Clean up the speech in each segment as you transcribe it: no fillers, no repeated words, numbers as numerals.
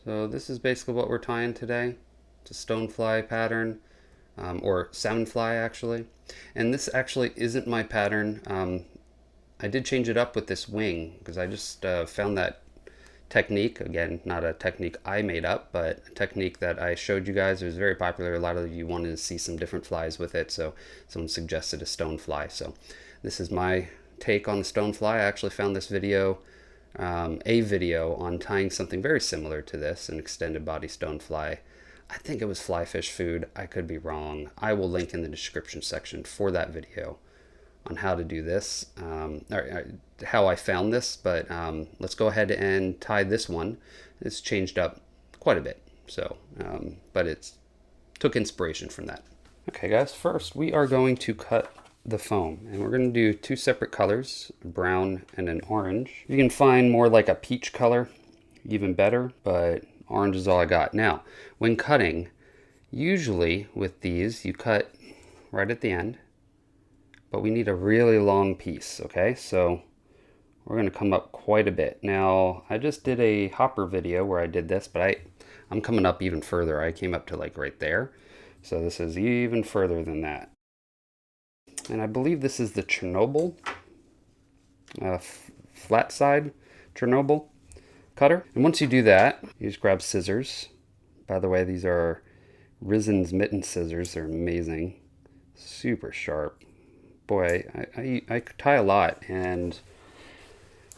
So this is basically what we're tying today. It's a stonefly pattern, or salmonfly actually. And this actually isn't my pattern. I did change it up with this wing because I just found that technique. Again, not a technique I made up, but a technique that I showed you guys. It was very popular. A lot of you wanted to see some different flies with it, so someone suggested a stonefly. So this is my take on the stonefly. I actually found this video, a video on tying something very similar to this, an extended body stonefly. I think it was fly fish food. I could be wrong. I will link in the description section for that video on how to do this, or how I found this, but let's go ahead and tie this one. It's changed up quite a bit, so but it's took inspiration from that. Okay guys, first we are going to cut the foam, and we're going to do two separate colors, brown and an orange. You can find more like a peach color, even better, but orange is all I got. Now, when cutting, usually with these, you cut right at the end, but we need a really long piece, okay? So we're gonna come up quite a bit. Now, I just did a hopper video where I did this, but I'm coming up even further. I came up to like right there. So this is even further than that. And I believe this is the Chernobyl, flat side Chernobyl cutter. And once you do that, you just grab scissors. By the way, these are Risen's mitten scissors. They're amazing, super sharp. Boy, I tie a lot, and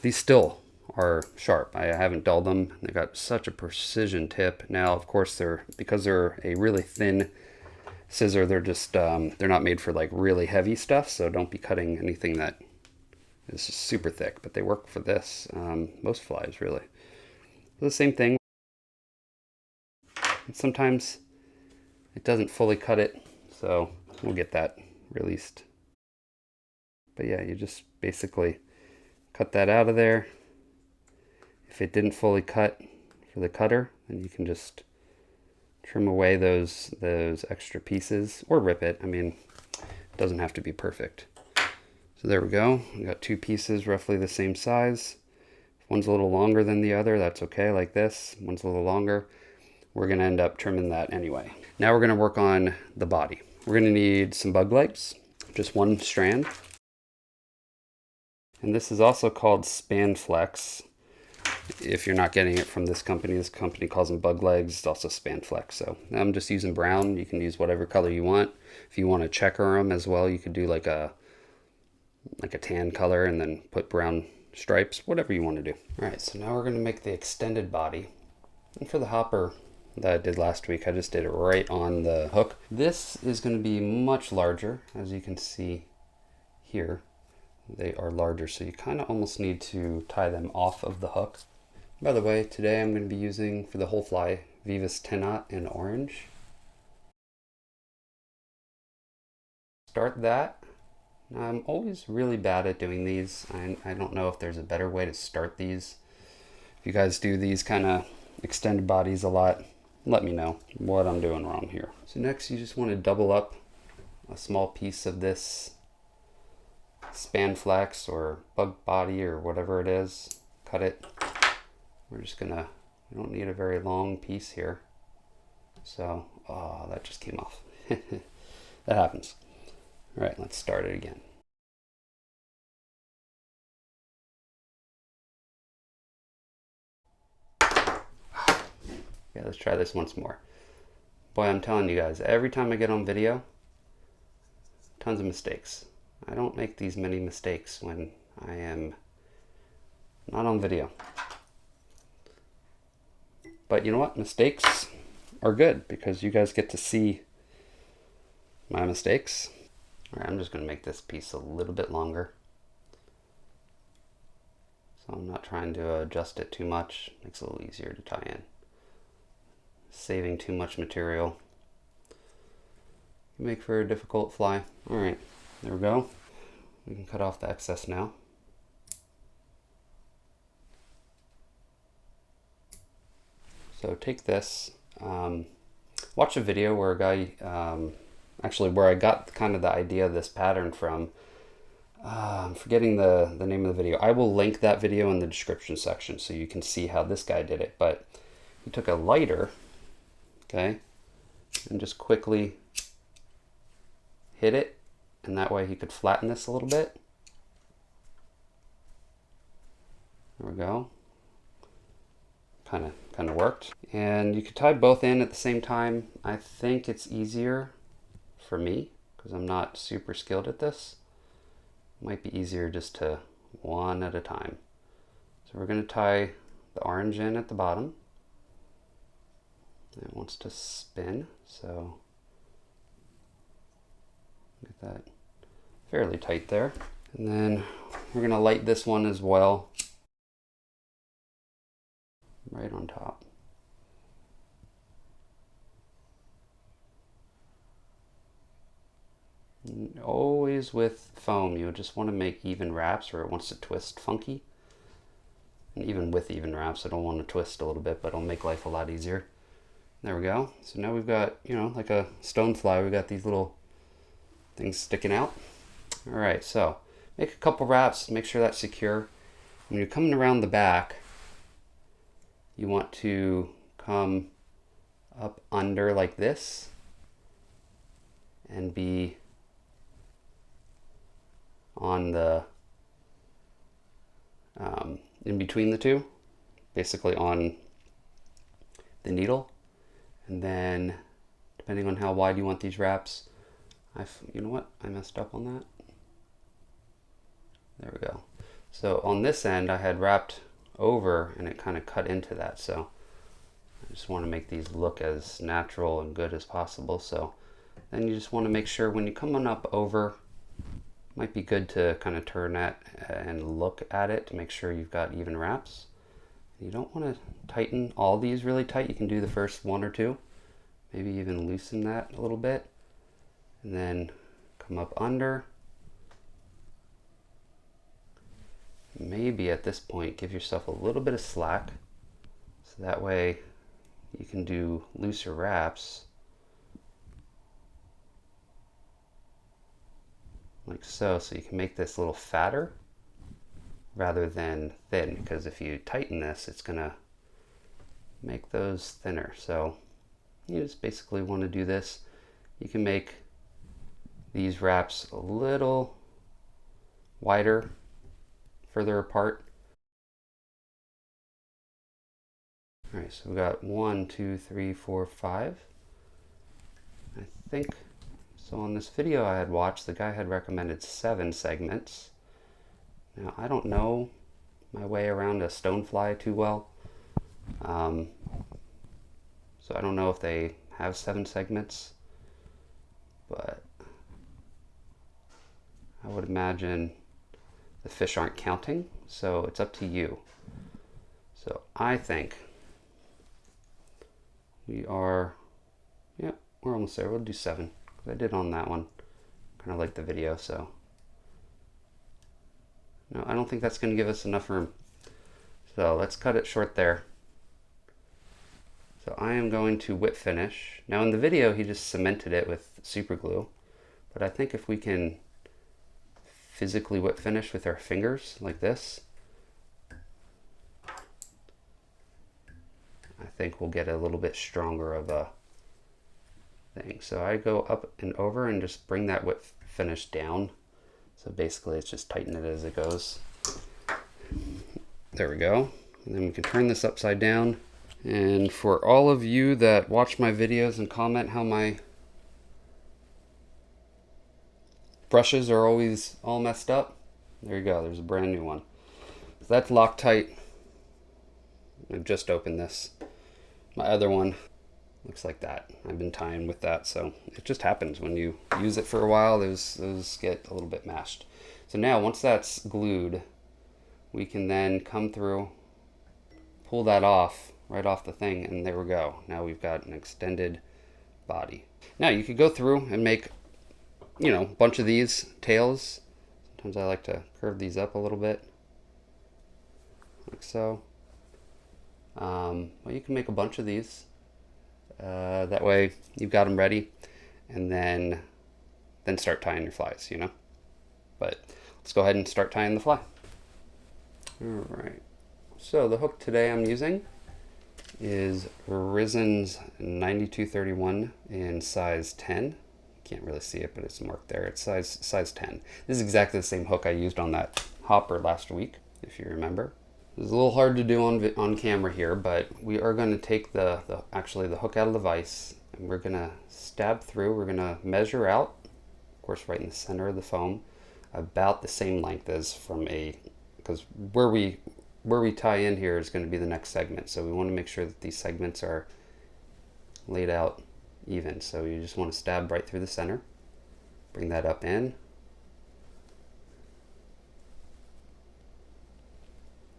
these still are sharp. I haven't dulled them. They got such a precision tip. Now, of course, because they're a really thin scissor, they're just they're not made for like really heavy stuff. So don't be cutting anything that is just super thick. But they work for this. Most flies really. The same thing. And sometimes it doesn't fully cut it, so we'll get that released. But yeah, you just basically cut that out of there. If it didn't fully cut for the cutter, then you can just trim away those extra pieces, or rip it. I mean, it doesn't have to be perfect. So there we go. We got two pieces roughly the same size. If one's a little longer than the other, that's okay, like this. One's a little longer. We're gonna end up trimming that anyway. Now we're gonna work on the body. We're gonna need some bug legs, just one strand. And this is also called Spanflex. If you're not getting it from this company calls them bug legs. It's also Spanflex. So I'm just using brown. You can use whatever color you want. If you want to checker them as well, you could do like a tan color and then put brown stripes, whatever you want to do. All right, so now we're going to make the extended body. And for the hopper that I did last week, I just did it right on the hook. This is going to be much larger, as you can see here. They are larger, so you kind of almost need to tie them off of the hook. By the way, today I'm going to be using, for the whole fly, Vivus Tenot in orange. Start that. Now, I'm always really bad at doing these. I don't know if there's a better way to start these. If you guys do these kind of extended bodies a lot, let me know what I'm doing wrong here. So next you just want to double up a small piece of this Spanflex or bug body or whatever it is. Cut it. We're just gonna, we don't need a very long piece here. So, oh, that just came off. That happens. All right, let's start it again. Yeah, let's try this once more. Boy, I'm telling you guys, every time I get on video, tons of mistakes. I don't make these many mistakes when I am not on video. But you know what? Mistakes are good because you guys get to see my mistakes. All right, I'm just going to make this piece a little bit longer. So I'm not trying to adjust it too much. Makes it a little easier to tie in. Saving too much material can make for a difficult fly. All right, there we go. We can cut off the excess now. So take this, watch a video where a guy, actually where I got kind of the idea of this pattern from. I'm forgetting the name of the video. I will link that video in the description section so you can see how this guy did it. But he took a lighter, okay, and just quickly hit it, and that way he could flatten this a little bit. There we go. Kind of worked. And you could tie both in at the same time. I think it's easier for me because I'm not super skilled at this. It might be easier just to one at a time. So we're going to tie the orange in at the bottom. It wants to spin, so get that fairly tight there. And then we're going to light this one as well, right on top. And always with foam, you just want to make even wraps or it wants to twist funky. And even with even wraps, I don't want to twist a little bit, but it'll make life a lot easier. There we go. So now we've got, you know, like a stonefly, we've got these little things sticking out. All right, so make a couple wraps, make sure that's secure. When you're coming around the back, you want to come up under like this and be on the in between the two, basically on the needle. And then depending on how wide you want these wraps, you know what, I messed up on that. There we go. So on this end I had wrapped over and it kind of cut into that, so I just want to make these look as natural and good as possible. So then you just want to make sure when you come on up over, might be good to kind of turn that and look at it to make sure you've got even wraps. You don't want to tighten all these really tight. You can do the first one or two, maybe even loosen that a little bit, and then come up under. Maybe at this point give yourself a little bit of slack, so that way you can do looser wraps like so, so you can make this a little fatter rather than thin, because if you tighten this it's gonna make those thinner. So you just basically want to do this. You can make these wraps a little wider, further apart. All right, so we've got 1, 2, 3, 4, 5. I think so. On this video I had watched, the guy had recommended 7 segments. Now I don't know my way around a stonefly too well, so I don't know if they have 7 segments, but I would imagine the fish aren't counting, so it's up to you. So I think we are, yeah, we're almost there. We'll do 7, because I did on that one. Kind of like the video, so. No, I don't think that's going to give us enough room. So let's cut it short there. So I am going to whip finish. Now in the video he just cemented it with super glue, but I think if we can physically whip finish with our fingers like this, I think we'll get a little bit stronger of a thing. So I go up and over and just bring that whip finish down. So basically it's just tighten it as it goes. There we go. And then we can turn this upside down. And for all of you that watch my videos and comment how my brushes are always all messed up, there you go, there's a brand new one. So that's locked tight. I've just opened this. My other one looks like that. I've been tying with that, so it just happens when you use it for a while, those get a little bit mashed. So now once that's glued, we can then come through, pull that off, right off the thing, and there we go. Now we've got an extended body. Now you could go through and make, you know, a bunch of these tails. Sometimes I like to curve these up a little bit, like so. Well, you can make a bunch of these. That way you've got them ready, and then start tying your flies, you know. But let's go ahead and start tying the fly. All right. So the hook today I'm using is Risen's 9231 in size 10. Can't really see it, but it's marked there. It's size 10. This is exactly the same hook I used on that hopper last week, if you remember. It's a little hard to do on camera here, but we are going to take actually the hook out of the vise, and we're going to stab through. We're going to measure out, of course, right in the center of the foam, about the same length as because where we tie in here is going to be the next segment. So we want to make sure that these segments are laid out even. So you just want to stab right through the center, bring that up in,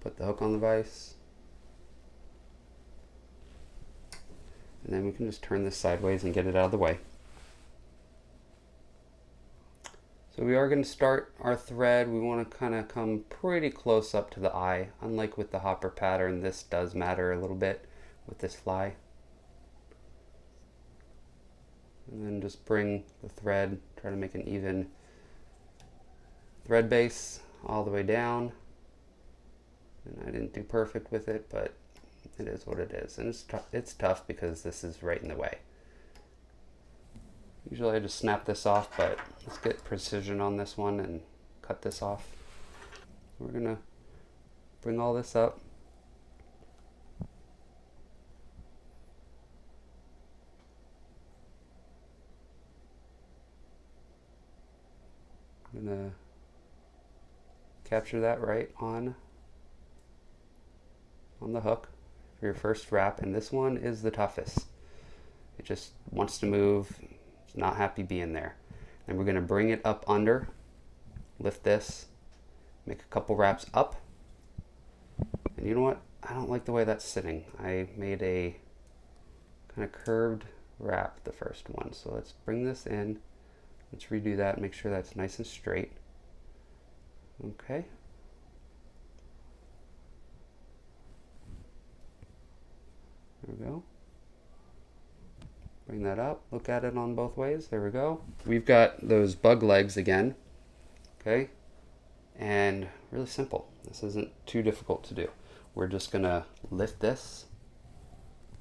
put the hook on the vise, and then we can just turn this sideways and get it out of the way. So we are going to start our thread. We want to kind of come pretty close up to the eye. Unlike with the hopper pattern, this does matter a little bit with this fly. And then just bring the thread, try to make an even thread base all the way down. And I didn't do perfect with it, but it is what it is. And it's tough because this is right in the way. Usually I just snap this off, but let's get precision on this one and cut this off. We're gonna bring all this up. I'm gonna capture that right on the hook for your first wrap, and this one is the toughest. It just wants to move. It's not happy being there. And we're going to bring it up under, lift this, make a couple wraps up. And you know what? I don't like the way that's sitting. I made a kind of curved wrap the first one. So let's bring this in. Let's redo that, make sure that's nice and straight. Okay. There we go. Bring that up, look at it on both ways. There we go. We've got those bug legs again, okay? And really simple. This isn't too difficult to do. We're just gonna lift this.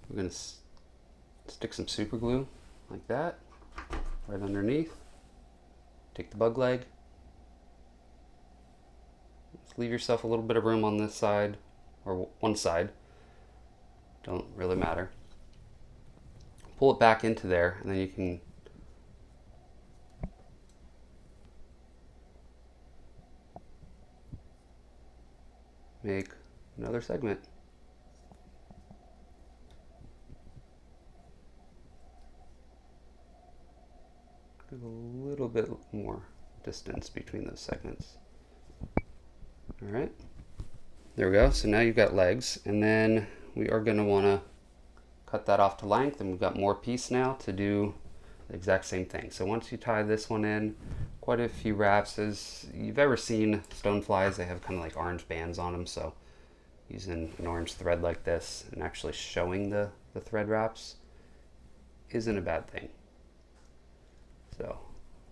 We're gonna stick some super glue like that, right underneath. Take the bug leg. Just leave yourself a little bit of room on this side, or one side. Don't really matter. Pull it back into there, and then you can make another segment. Give a little bit more distance between those segments. All right, there we go. So now you've got legs, and then we are going to want to cut that off to length, and we've got more piece now to do the exact same thing. So once you tie this one in, quite a few wraps. As you've ever seen stoneflies, they have kind of like orange bands on them, so using an orange thread like this and actually showing the thread wraps isn't a bad thing. So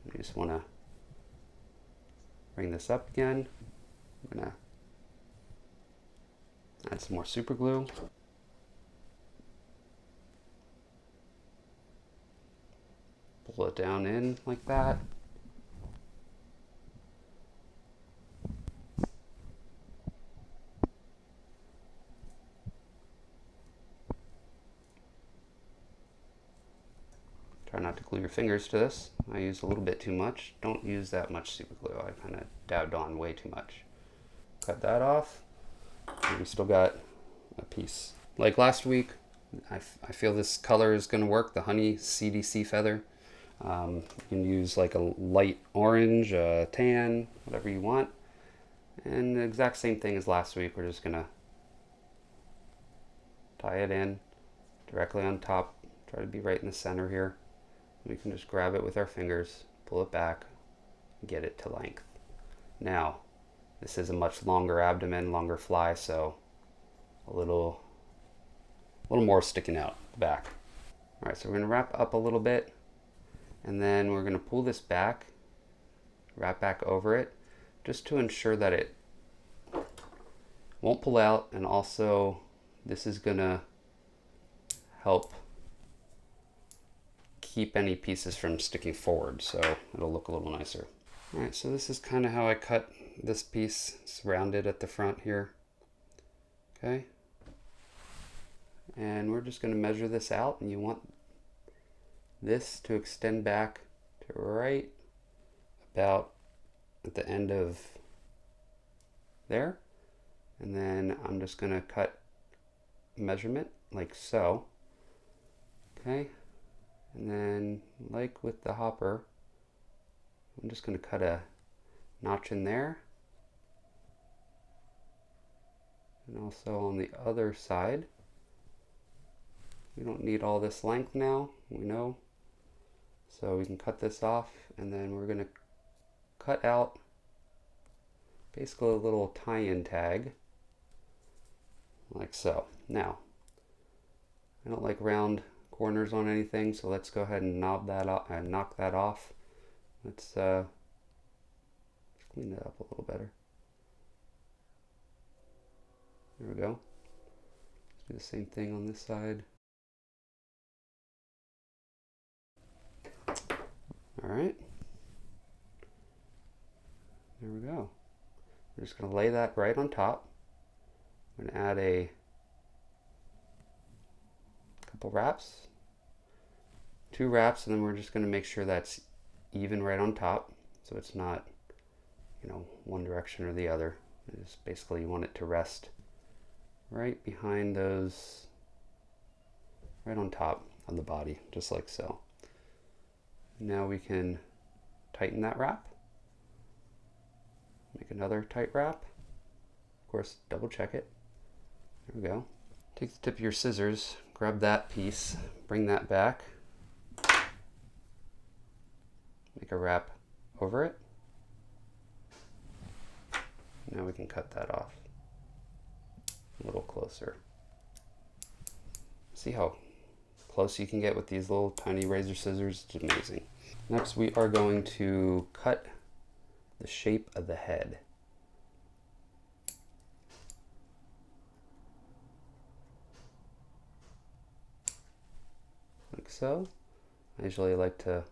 you just want to bring this up again. I'm going to add some more super glue. Pull it down in like that. Try not to glue your fingers to this. I used a little bit too much. Don't use that much super glue. I kind of dabbed on way too much. Cut that off. And we still got a piece. Like last week, I feel this color is going to work, the honey CDC feather. You can use like a light orange, tan, whatever you want. And the exact same thing as last week. We're just going to tie it in directly on top. Try to be right in the center here. We can just grab it with our fingers, pull it back, get it to length. Now, this is a much longer abdomen, longer fly, so a little more sticking out the back. All right, so we're going to wrap up a little bit, and then we're going to pull this back, wrap back over it, just to ensure that it won't pull out, and also this is going to help keep any pieces from sticking forward, so it'll look a little nicer. All right, so this is kind of how I cut this piece. It's rounded at the front here. Okay. And we're just going to measure this out, and you want this to extend back to right about at the end of there. And then I'm just going to cut measurement like so. Okay. And then, like with the hopper, I'm just going to cut a notch in there. And also on the other side. We don't need all this length now, we know. So we can cut this off, and then we're going to cut out basically a little tie-in tag, like so. Now, I don't like round corners on anything, so let's go ahead and knock that off. Let's clean that up a little better. There we go. Let's do the same thing on this side. All right. There we go. We're just going to lay that right on top. I'm going to add a couple wraps, 2 wraps, and then we're just going to make sure that's even right on top, so it's not, you know, one direction or the other. It's basically you want it to rest right behind those, right on top of the body, just like so. Now we can tighten that wrap. Make another tight wrap. Of course, double check it. There we go. Take the tip of your scissors, grab that piece, bring that back. Make a wrap over it. Now we can cut that off a little closer. See how close you can get with these little tiny razor scissors? It's amazing. Next, we are going to cut the shape of the head. Like so. I usually like to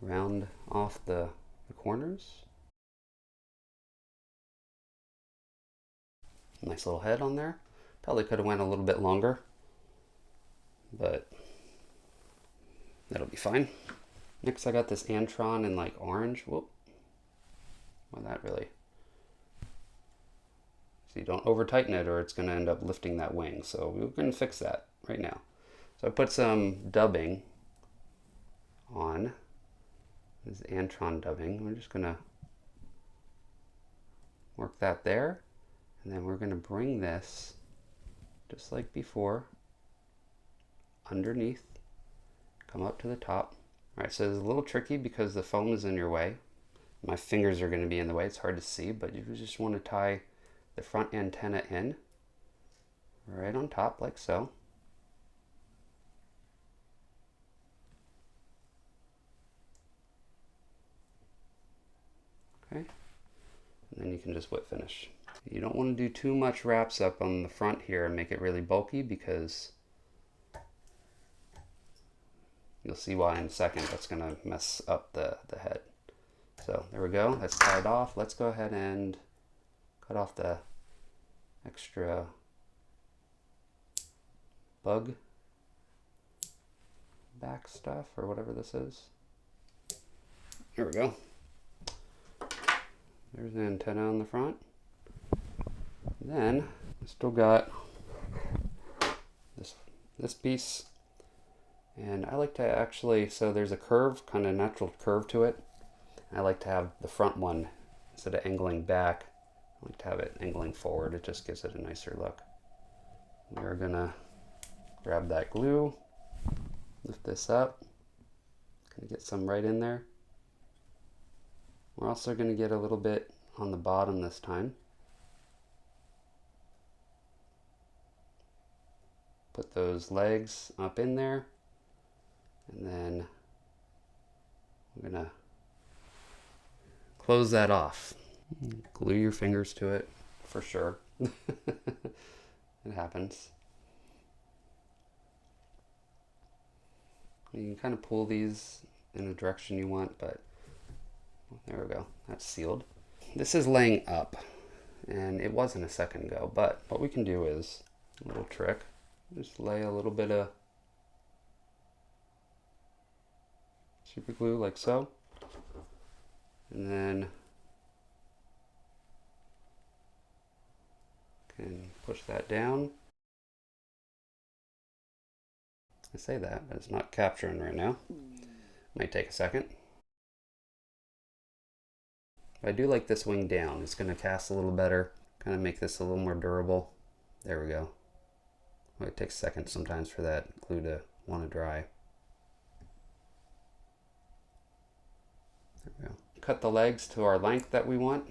round off the corners. Nice little head on there. Probably could have went a little bit longer, but that'll be fine. Next, I got this Antron in like orange. Whoop. Well, that really. So you don't over tighten it or it's going to end up lifting that wing. So we're going to fix that right now. So I put some dubbing on. This is Antron dubbing. We're just going to work that there. And then we're going to bring this, just like before, underneath, come up to the top. All right, so it's a little tricky because the foam is in your way. My fingers are going to be in the way. It's hard to see, but you just want to tie the front antenna in right on top like so. Okay, and then you can just whip finish. You don't want to do too much wraps up on the front here and make it really bulky, because you'll see why in a second. That's going to mess up the head. So there we go. That's tied off. Let's go ahead and cut off the extra bug back stuff or whatever this is. Here we go. There's the antenna on the front. Then I still got this piece, and I like to actually, so there's a curve, kind of natural curve to it. I like to have the front one, instead of angling back, I like to have it angling forward. It just gives it a nicer look. We're gonna grab that glue, lift this up, gonna get some right in there. We're also gonna get a little bit on the bottom this time. Put those legs up in there, and then I'm gonna close that off. Glue your fingers to it for sure. It happens. You can kind of pull these in the direction you want, but there we go. That's sealed. This is laying up, and it wasn't a second ago, but what we can do is a little trick. Just lay a little bit of super glue like so, and then can push that down. I say that, but it's not capturing right now. Might take a second. I do like this wing down. It's going to cast a little better, kind of make this a little more durable. There we go. Well, it takes seconds sometimes for that glue to want to dry. There we go. Cut the legs to our length that we want.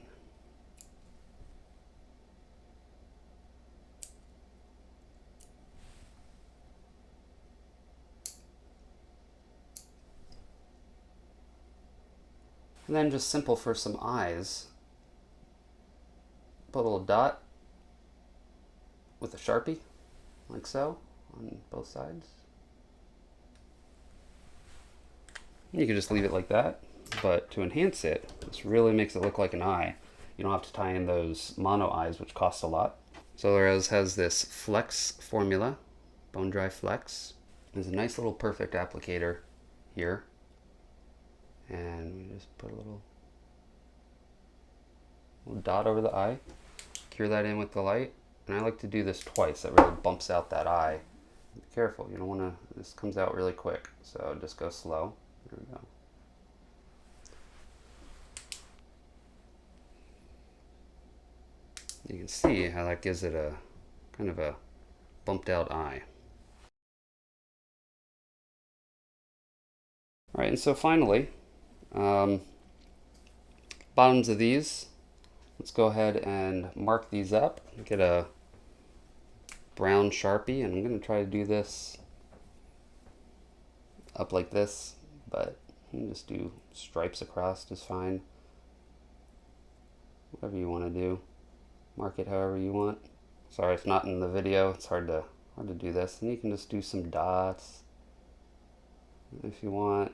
And then just simple for some eyes. Put a little dot with a Sharpie, like so, on both sides. You can just leave it like that, but to enhance it, this really makes it look like an eye. You don't have to tie in those mono eyes, which cost a lot. Solares has this Flex formula, Bone Dry Flex. There's a nice little perfect applicator here. And we just put a little dot over the eye, cure that in with the light. And I like to do this twice. That really bumps out that eye. Be careful, you don't want to, this comes out really quick. So just go slow. There we go. You can see how that gives it a kind of a bumped out eye. All right, and so finally, bottoms of these, let's go ahead and mark these up. Get a brown Sharpie, and I'm going to try to do this up like this, but you can just do stripes across just fine. Whatever you want to do, mark it however you want. Sorry if not in the video, it's hard to do this. And you can just do some dots if you want.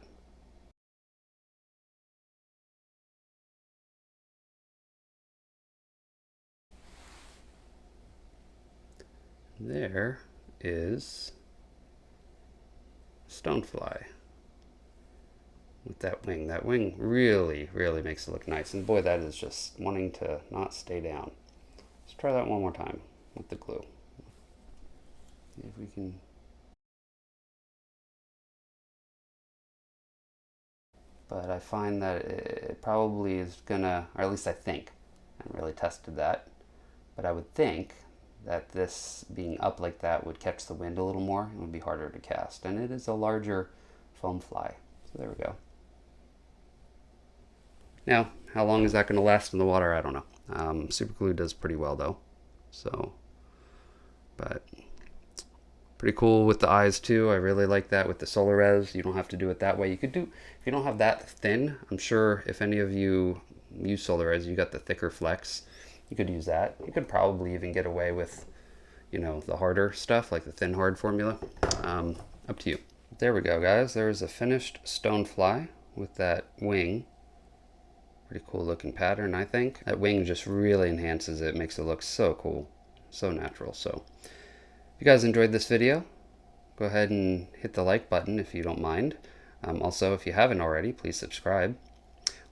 There is Stonefly with that wing. That wing really, really makes it look nice. And boy, that is just wanting to not stay down. Let's try that one more time with the glue. See if we can. But I find that it probably is gonna, or at least I think, I haven't really tested that, but I would think that this being up like that would catch the wind a little more and would be harder to cast. And it is a larger foam fly. So there we go. Now, how long is that going to last in the water? I don't know. Super glue does pretty well though. So, but pretty cool with the eyes too. I really like that with the Solares. You don't have to do it that way. You could do, if you don't have that thin, I'm sure if any of you use Solares, you got the thicker Flex. You could use that. You could probably even get away with, you know, the harder stuff like the thin hard formula. Up to you. There we go, guys. There's a finished Stonefly with that wing. Pretty cool looking pattern, I think. That wing just really enhances it, makes it look so cool, so natural. So if you guys enjoyed this video, go ahead and hit the like button if you don't mind. Also, if you haven't already, please subscribe.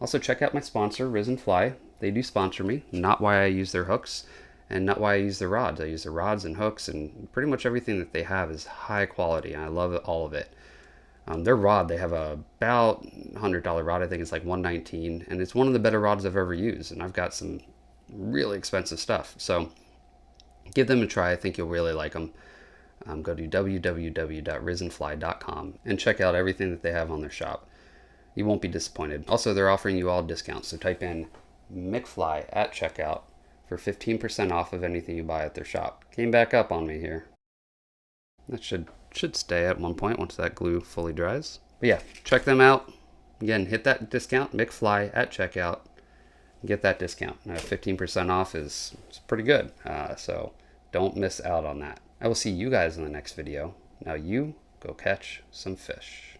Also, check out my sponsor, Risen Fly. They do sponsor me, not why I use their hooks and not why I use their rods. I use their rods and hooks, and pretty much everything that they have is high quality, and I love all of it. Their rod, they have about $100 rod. I think it's like $119, and it's one of the better rods I've ever used, and I've got some really expensive stuff. So give them a try. I think you'll really like them. Go to www.risenfly.com and check out everything that they have on their shop. You won't be disappointed. Also, they're offering you all discounts, so type in McFly at checkout for 15% off of anything you buy at their shop. Came back up on me here. That should stay at one point once that glue fully dries. But yeah, check them out. Again, hit that discount, McFly at checkout. Get that discount. 15% off is pretty good. So don't miss out on that. I will see you guys in the next video. Now you go catch some fish.